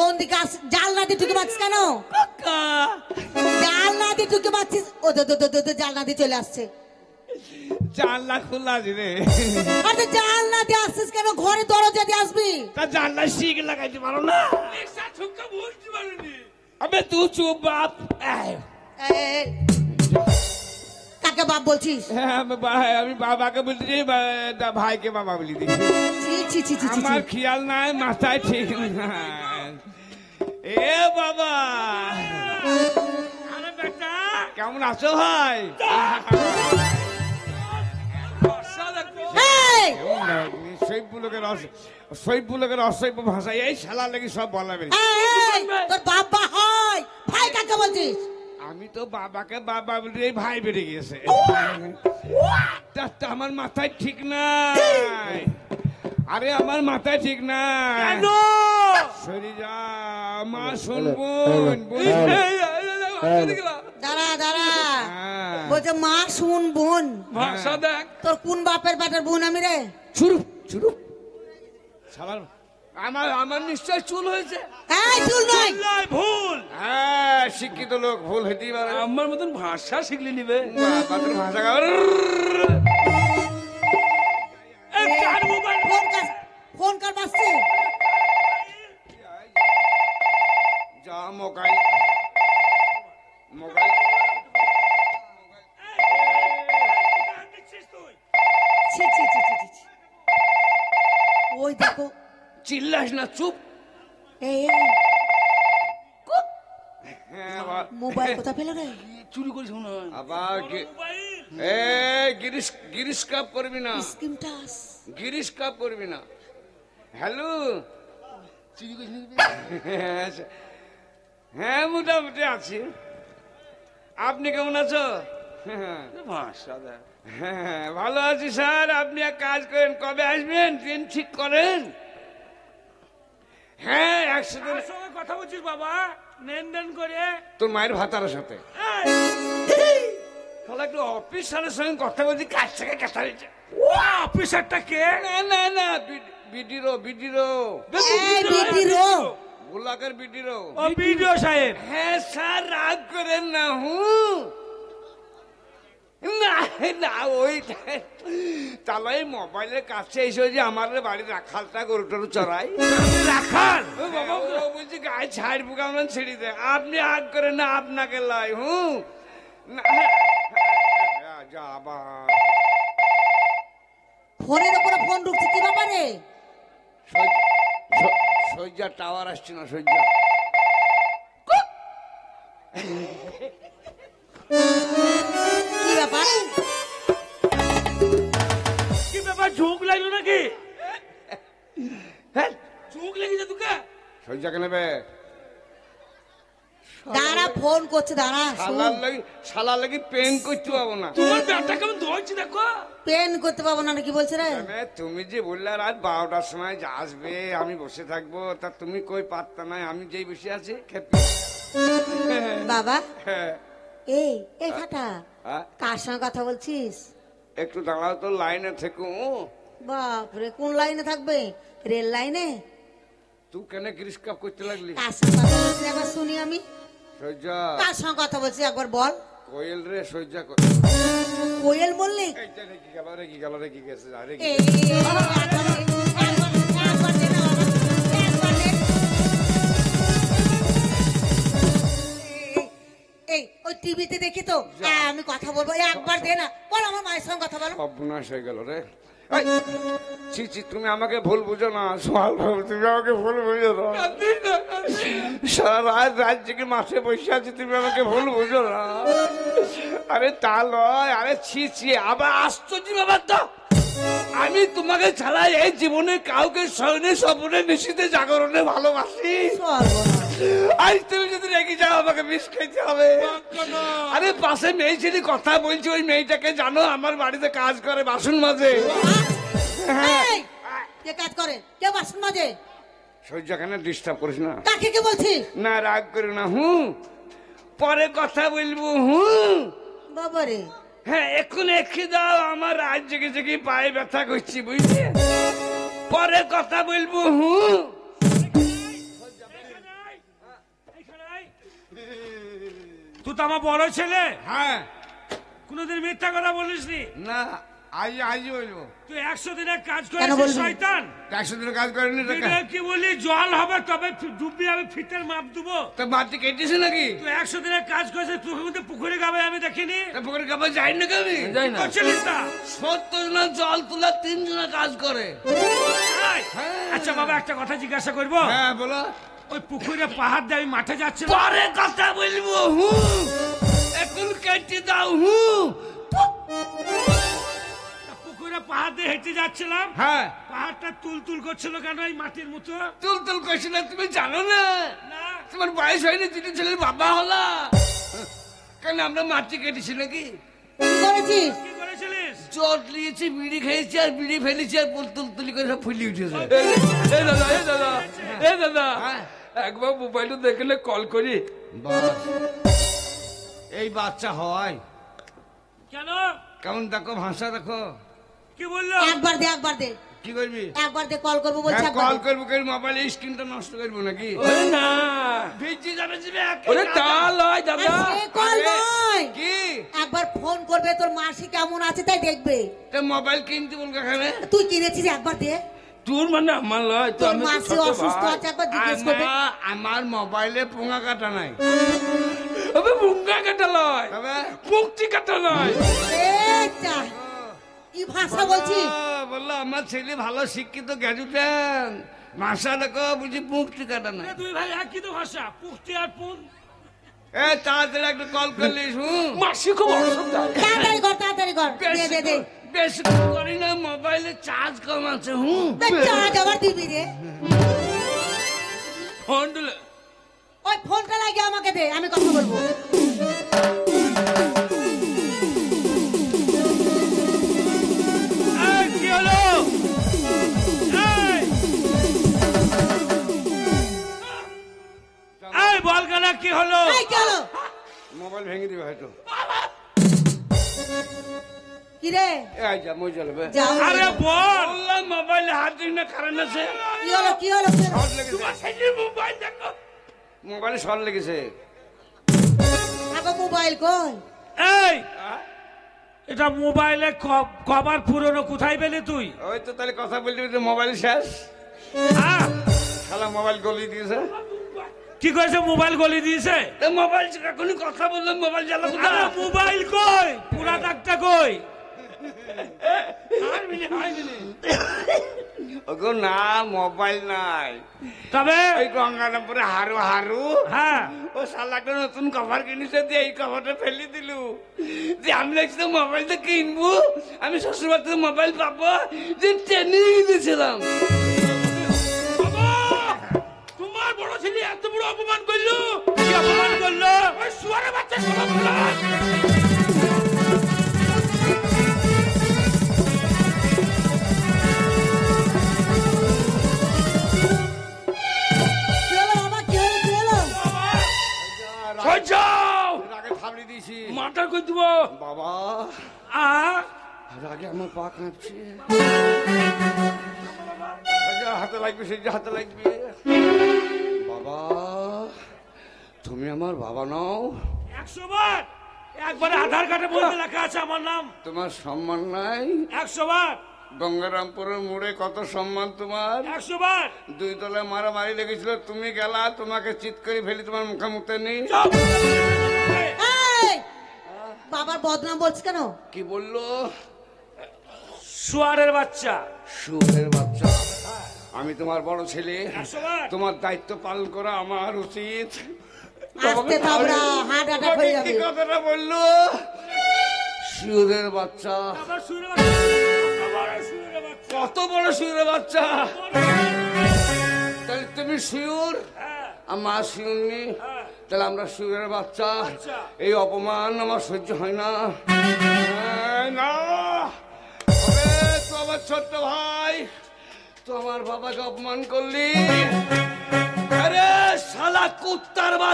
কোন দিকে জানলা দিয়ে ঢুকে পাচ্ছিস কেন? জানলা দিয়ে ঢুকে পাচ্ছিস? ও জানলা দিয়ে চলে আসছে। জানলা খোলা রে। আরে জানলা দিয়ে আসছিস কেন? ঘরে দরজা দিয়ে আসবি। তা জানলা শিক লাগাইতে পারো না? আবে তুই চুপ বাপ। কাকে বাপ বলছিস? আমি বাবাকে বলছি, ভাইকে বাবা বলি দিচ্ছি। আমার খেয়াল নাই, মাথায় ঠিক নাই। এ বাবা, কেমন আছো ভাই? সৈবুলকের অসৈব ভাষা এই শালা লাগি সব বলা বেরি। তোর বাবা হয়, ভাই কাকে বলছিস? আমি তো বাবাকে বাবা বলি, এই ভাই বেড়ে গিয়েছে। আমার মাথায় ঠিক নাই। আরে আমার মাথায় ঠিক নাই। সরি যা মা শুনবুন। দাঁড়া দাঁড়া, বলছে মা শুন বোন। ভাষা দেখ। তোর কোন বাপের পেটের বোন আমি রে? চুরুপ চুরুপ। আমার নিশ্চয় চুল হয়েছে। চুল নয়, ভুল। হ্যাঁ, শিক্ষিত লোক ভুল হইতেই পারে। আমার মতন ভাষা শিখলে নিবে। ভাষা ফোন কার বাজছে? যা মোবাইল মোবাইল। ওই দেখো। চিল্লাস না, চুপ। মোবাইল কোথা পেল রে? চুরি করিস না আবার। গিরিশ কাপ করবি না, গিরিশ কাপ করবি না। হ্যালো, হ্যাঁ মোটামুটি আছি। আপনি কেমন আছো? হ্যাঁ ভালো আছি স্যার। আপনি এক কাজ করেন, কবে আসবেন ট্রেন ঠিক করেন। হ্যাঁ, একসাথে কথা বলছিস বাবা, লেনদেন করে তোর মায়ের ভাতারের সাথে। একটু অফিসারের সঙ্গে কথা বলছি, কাজ থেকে কথা হয়েছে। অফিসারটা কে? না না, বিডিরো গোলাকার বিডিরো বিডিও সাহেব। হ্যাঁ স্যার, রাগ করেন না। না ওই তাহলে মোবাইলের কাছে এসে যে আমার বাড়ির রাখালটা গরু টরু চড়াই। রাখাল বলছি গায়ে ছাড়বো, কেমন ছেড়ে দেয়। আপনি আগ করেন না, আপনাকে লাই। ফোনের উপরে ফোন ঢুকছে, কি ব্যাপারে? সজ্জা টাওয়ার আসছে না, সজ্জা। কি ব্যাপার? কি ব্যাপার, ঝোঁক লাগলো নাকি? হ্যাঁ, ঝোঁক লেগেছে তোকে। সজ্জা কেন বে? দাঁড়া, ফোন করছে, দাঁড়া। শালা লাগি পেন করতে পাবো না। তোমার ব্যাটা কেমন ধরছি দেখো। পেন করতে পাবো না নাকি বলছে রে? তুমি যে বললে রাত 12টার সময় যে আসবে, আমি বসে থাকবো, তা তুমি কই পাত্তা নাই। আমি যেই বসে আছি খেতে। বাবা, এই ফাটা, কার সঙ্গে কথা বলছিস? একটু দাঁড়াও তো, লাইনে থেকো। বাপরে, কোন লাইনে থাকবে? রেল লাইনে? তুই কেন গিরিশ কাপ করতে লাগলি? কার সঙ্গে কথা বলছিস একবার শুনি আমি। সজ্জা, কার সঙ্গে কথা বলছিস একবার বল। কোয়েল রে, সজ্জা। কোয়েল বললি? কি গেল রে, কি গেছে? ওই টিভিতে দেখি তো, আমি কথা বলবো, একবার দে না, বল আমার মায়ের সঙ্গে কথা বলো। অবনাশ হয়ে গেল রে। তুমি আমাকে ভুল বুঝো না, তুমি আমাকে ভুল বুঝো না। সারা রাত জেগে মাঠে বসে আছি, তুমি আমাকে ভুল বুঝো না। আরে তা নয়, আরে ছি, আবার আশ্চর্য ব্যাপার তো। আমি তোমাকে ছাড়া এই জীবনে কাউকে শয়নে স্বপ্নে নিশীথে জাগরণে ভালোবাসি। আজ তুমি যদি রেগে যাও, আমাকে বিষ খাইতে হবে। আরে পাশে মেয়ে ছেলে কথা বলছি, ওই মেয়েটাকে জানো, আমার বাড়িতে কাজ করে, বাসন মাজে। কে কাজ করে? কে বাসন মাজে? সহ্য কেন ডিস্টার্ব করিস না। কাকে কে বলছিস? না রাগ করি না। পরে কথা বলবো। বাবারে, হ্যাঁ এখন এখে দাও, আমার রাত জেগে জেগে পায়ে ব্যথা করছি, বুঝলি। পরে কথা বলবো। তো আমার বড় ছেলে, হ্যাঁ কোনোদিন মিথ্যা কথা বলিসনি। না আজ বলবো। তুই 100 দিনের কাজ কেন করেছিস বলবি? শয়তান। 100 দিনের কাজ করেনি তো তুই কি বলি জল হবে তবে ডুববি, আমি ফিতের মাপ দেবো। তো মাটি কেটেছে নাকি? তুই 100 দিনের কাজ করেছিস, তুই কিন্তু পুকুরে গাবে আমি দেখিনি। তা পুকুরে কাপড় যাই না কেন? যাই না। করছিলিস তা? 70 জন জল তোলা 3 জন কাজ করে। এই, আচ্ছা বাবা একটা কথা জিজ্ঞাসা করবো? হ্যাঁ বলো। ওই পুকুরে পাহাড় দিয়ে আমি মাঠে যাচ্ছিলাম। পরে কথা বলবো। এখন কেটে দাও। পুকুরে পাহাড় দিয়ে হেঁটে যাচ্ছিলাম, হ্যাঁ পাহাড়টা তুল তুল করছিল কেন এই মাটির মতো? তুল করছিল তুমি জানো না? না। তোমার বয়স হয়নি, তুমি ছেলের বাবা হলা। কেন আমরা মাটি কেটেছি নাকি? কি করেছিস? কি করেছিলিস? চট নিয়েছি, বিড়ি খেয়েছি আর বিড়ি ফেলেছি আর তুলি করে সব ফুলি উঠেছে। এই দাদা, এই দাদা, এই দাদা, হ্যাঁ। একবার মোবাইলটা দেখলে কল করি। বাস এই বাচ্চা হয় কেন? কেমন দেখো, ভাষা দেখো। কি বললো? একবার দে, একবার দে, কি করবি? একবার দে, কল করবো বলছে। হ্যাঁ, একবার কল দে। করবো, করে মোবাইলের স্ক্রিনটা নষ্ট করবো নাকি? ওরে না, ভিজি যাবে জিবে ওরে তা লয় দাদা। আর সে কল নয়, কি? একবার ফোন করবে, তোর মাসি কেমন আছে তাই দেখবে। তা মোবাইল কিনতে বলবো এখানে? তুই কিনেছিস, একবার দে। তোর মানে আমার লয় তো, তোর আমি তো মাসি ছোট অসুস্থ ভাই। আছে, একবার জিজ্ঞেস করবে। আমার মোবাইলে পোঙা কাটা নাই। আবে মুঙ্গা কাটা লয়, তবে মুক্তি কাটা লয়। এটা কি ভাষা বলছিস? বললো আমার ছেলে ভালো শিক্ষিত গ্র্যাজুয়েশন, ভাষা দেখো বুঝি মুক্তি কাটা নাই। দুই ভাই একই তো ভাষা, পুষ্টি আর পুন। এ তাড়াতাড়ি একটা কল করলিস। মাসি খুব অসুবিধা। তাড়াতাড়ি কর, তাড়াতাড়ি কর, দে দে দে। বেশি করি না, মোবাইলে চার্জ কম আছে। চার্জ আবার দিবি রে। ফোন দিলে ওই ফোনটা লাগিয়ে আমাকে দে, আমি কথা বলবো। এই, কি হলো? এই, এই বল কেন, কি হলো? এই কি হলো? মোবাইল ভেঙে দিবে হয়তো। কি রে? এই যা মই জ্বলবে। যাও। আরে বল। বললাম মোবাইলে হাত দিন না, কারেন্ট আছে। কি হলো, কি হলো, কি হলো? শর্ট লেগেছে, তোমার ছেলের মোবাইল দেখো। মোবাইলে শর্ট লেগেছে। আগো মোবাইল কই? এই, এটা মোবাইলে কভার পুরনো, কোথায় পেলে তুই? ওই তো তাহলে কথা বলতে বলতে মোবাইল শেষ। হ্যাঁ? শালা মোবাইল গলি দিয়েছে। কি করেছে? মোবাইল গলি দিয়েছে? মোবাইল এখনই কথা বললাম, মোবাইল জ্বালাবো না। আরে মোবাইল কই? পুরা ডাকটা কই? ওগো না, মোবাইল নাই। তবে ওই গঙ্গারামপুরে হারু হারু, হ্যাঁ, ও শালা একটা নতুন কভার কিনেছে, দিয়ে এই কভারটা ফেলে দিলু। যে আমি দেখছি মোবাইলটা কিনবো, আমি শ্বশুরবাড়ি থেকে মোবাইল পাবো, যে ট্রেনে গিয়েছিলাম। তোমার বড় ছেলে এত বড় অপমান করলো? কি অপমান করলো? ওই শুয়ারের বাচ্চা কথা বললো। কি হলো বাবা, কি হলো, কি হলো? আগে থামড়ে দিয়েছি। মাথা কই দিব বাবা, আগে আমার পা কাঁপছে। হাতে লাগবে, সেই যে হাতে লাগবে। বাবা, তুমি আমার বাবা নাও? 100 বার। একবারে আধার কার্ডে বলতে লেখা আছে আমার নাম। তোমার সম্মান নাই? 100 বার। গঙ্গারামপুরের মোড়ে কত সম্মান তোমার। 100 বার। 2 তলায় মারামারি লেগেছিল, তুমি গেলা, তোমাকে চিৎ করে ফেলি, তোমার মুখে মুখে নেই। চুপ। এই, বাবার বদনাম বলছিস কেন? কি বললো? শুয়ারের বাচ্চা। সুখের বাচ্চা। আমি তোমার বড় ছেলে, 100 বার। তোমার দায়িত্ব পালন করা আমার উচিত। আস্তে থামরা, হার্ট অ্যাটাক হয়ে যাবে। কি কথাটা বললো? সুরের বাচ্চা। আবার শুয়ারের বাচ্চা। আবার শুয়ারের বাচ্চা। কত বড় সুরের বাচ্চা! তাহলে তুমি শিউর, হ্যাঁ, আমার শিউর নি, হ্যাঁ। তাহলে আমরা সুরের বাচ্চা। আচ্ছা। এই অপমান আমার সহ্য হয় না। না, তো আমার ছোট্ট ভাই, তো আমার বাবাকে অপমান করলি। আরে শালা কুত্তার বাচ্চা!